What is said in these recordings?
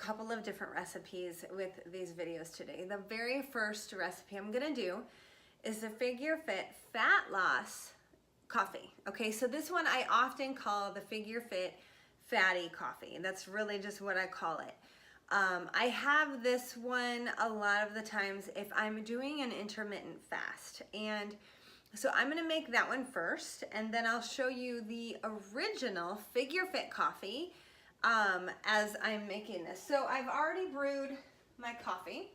couple of different recipes with these videos today. The very first recipe I'm gonna do is the figureFIT fat loss coffee. Okay, so this one I often call the figureFIT fatty coffee. That's really just what I call it. I have this one a lot of the times if I'm doing an intermittent fast. And so I'm gonna make that one first, and then I'll show you the original figureFIT coffee as I'm making this. So I've already brewed my coffee,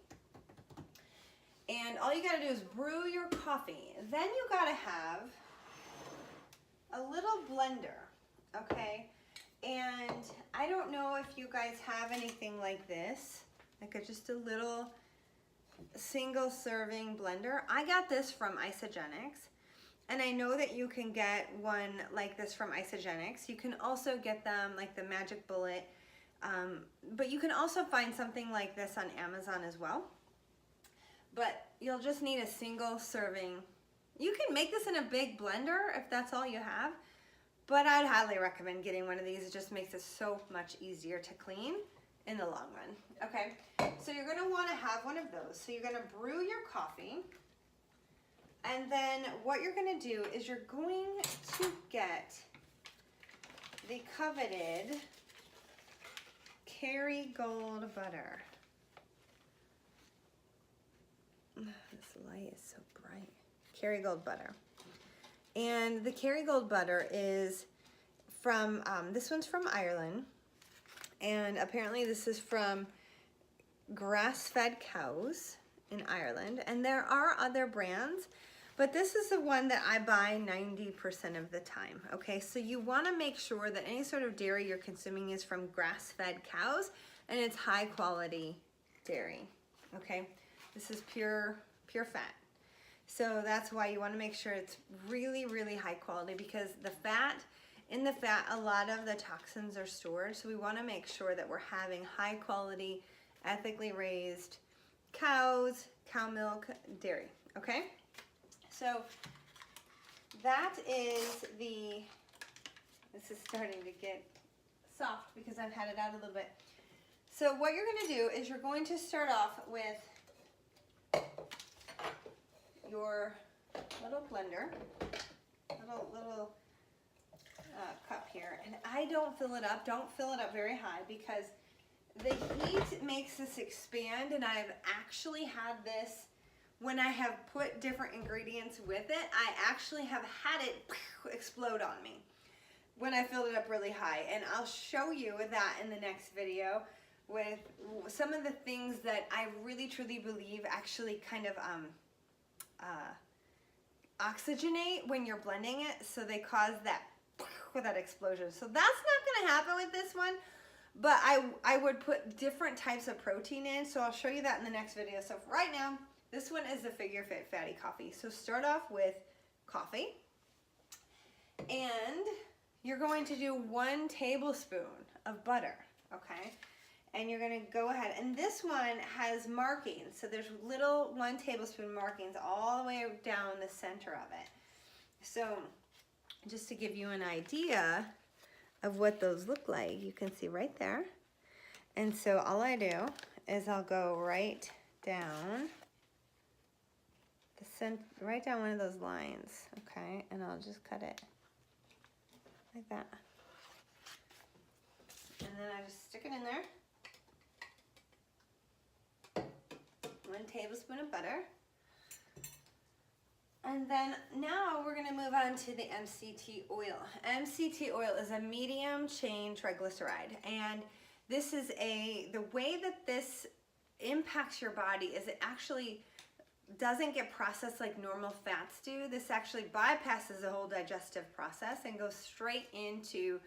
and all you gotta do is brew your coffee. Then you gotta have a little blender, okay? And I don't know if you guys have anything like this, like just a little single serving blender. I got this from Isagenix, and I know that you can get one like this from Isagenix. You can also get them like the Magic Bullet, but you can also find something like this on Amazon as well. But you'll just need a single serving. You can make this in a big blender if that's all you have, but I'd highly recommend getting one of these. It just makes it so much easier to clean in the long run. Okay, so you're gonna wanna have one of those. So you're gonna brew your coffee, and then what you're gonna do is you're going to get the coveted Kerrygold butter. This light is so bright. Kerrygold butter. And the Kerrygold butter is from, this one's from Ireland. And apparently this is from grass-fed cows in Ireland. And there are other brands, but this is the one that I buy 90% of the time. Okay, so you wanna make sure that any sort of dairy you're consuming is from grass-fed cows, and it's high quality dairy, okay? This is pure fat. So that's why you want to make sure it's really, really high quality, because in the fat, a lot of the toxins are stored. So we want to make sure that we're having high quality, ethically raised cows, cow milk, dairy, okay? So that is this is starting to get soft because I've had it out a little bit. So what you're going to do is you're going to start off with your little blender, little cup here, and I don't fill it up. Don't fill it up very high because the heat makes this expand, and I've actually had this when I have put different ingredients with it. I actually have had it explode on me when I filled it up really high, and I'll show you that in the next video with some of the things that I really truly believe actually kind of oxygenate when you're blending it, so they cause that explosion. So that's not going to happen with this one, but I would put different types of protein in, so I'll show you that in the next video. So right now, this one is the figureFIT fatty coffee. So start off with coffee, and you're going to do 1 tablespoon of butter, okay? And you're gonna go ahead, and this one has markings. So there's little 1 tablespoon markings all the way down the center of it. So just to give you an idea of what those look like, you can see right there. And so all I do is I'll go right down right down one of those lines, okay? And I'll just cut it like that. And then I just stick it in there. 1 tablespoon of butter. And then now we're going to move on to the MCT oil. MCT oil is a medium chain triglyceride, and this is the way that this impacts your body is it actually doesn't get processed like normal fats do. This actually bypasses the whole digestive process and goes straight into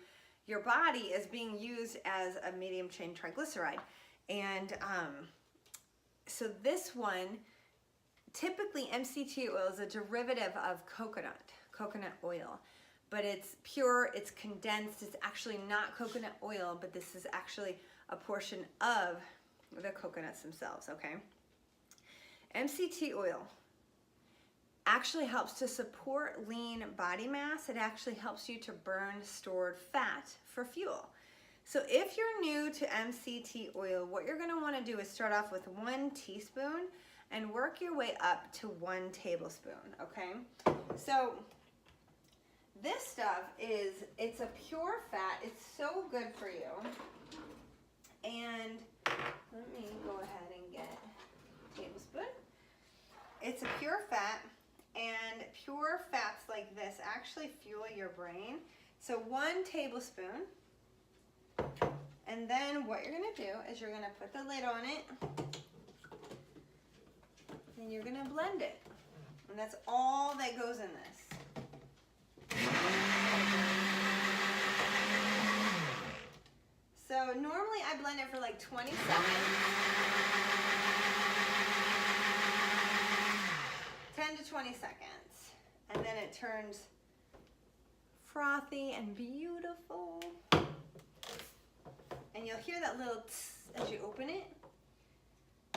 your body as being used as a medium chain triglyceride. And so this one, typically MCT oil is a derivative of coconut oil, but it's pure, it's condensed, it's actually not coconut oil, but this is actually a portion of the coconuts themselves, okay? MCT oil actually helps to support lean body mass. It actually helps you to burn stored fat for fuel. So if you're new to MCT oil, what you're gonna wanna do is start off with 1 teaspoon and work your way up to 1 tablespoon, okay? So this stuff it's a pure fat. It's so good for you. And let me go ahead and get a tablespoon. It's a pure fat, and pure fats like this actually fuel your brain. So 1 tablespoon. And then what you're gonna do is you're gonna put the lid on it, and you're gonna blend it. And that's all that goes in this. So normally I blend it for like 20 seconds. 10 to 20 seconds. And then it turns frothy and beautiful. And you'll hear that little tss as you open it,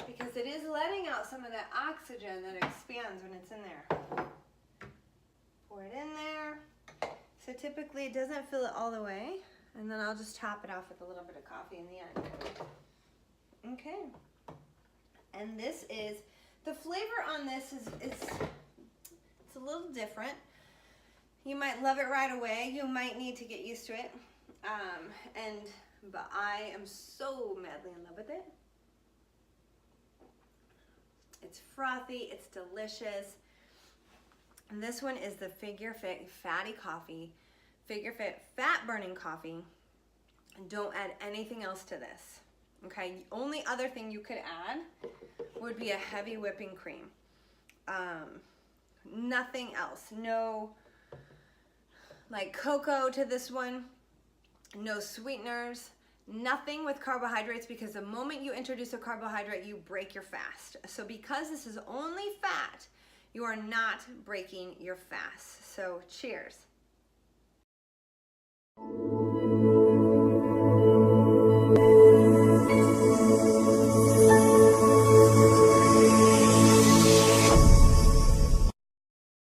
because it is letting out some of that oxygen that expands when it's in there. Pour it in there. So typically it doesn't fill it all the way, and then I'll just top it off with a little bit of coffee in the end. Okay. And this is, the flavor on this is it's a little different. You might love it right away. You might need to get used to it. But I am so madly in love with it. It's frothy, it's delicious. And this one is the figureFIT fatty coffee, figureFIT fat burning coffee. And don't add anything else to this. Okay, the only other thing you could add would be a heavy whipping cream. Nothing else. No like cocoa to this one. No sweeteners, nothing with carbohydrates, because the moment you introduce a carbohydrate, you break your fast. So because this is only fat, you are not breaking your fast. So cheers.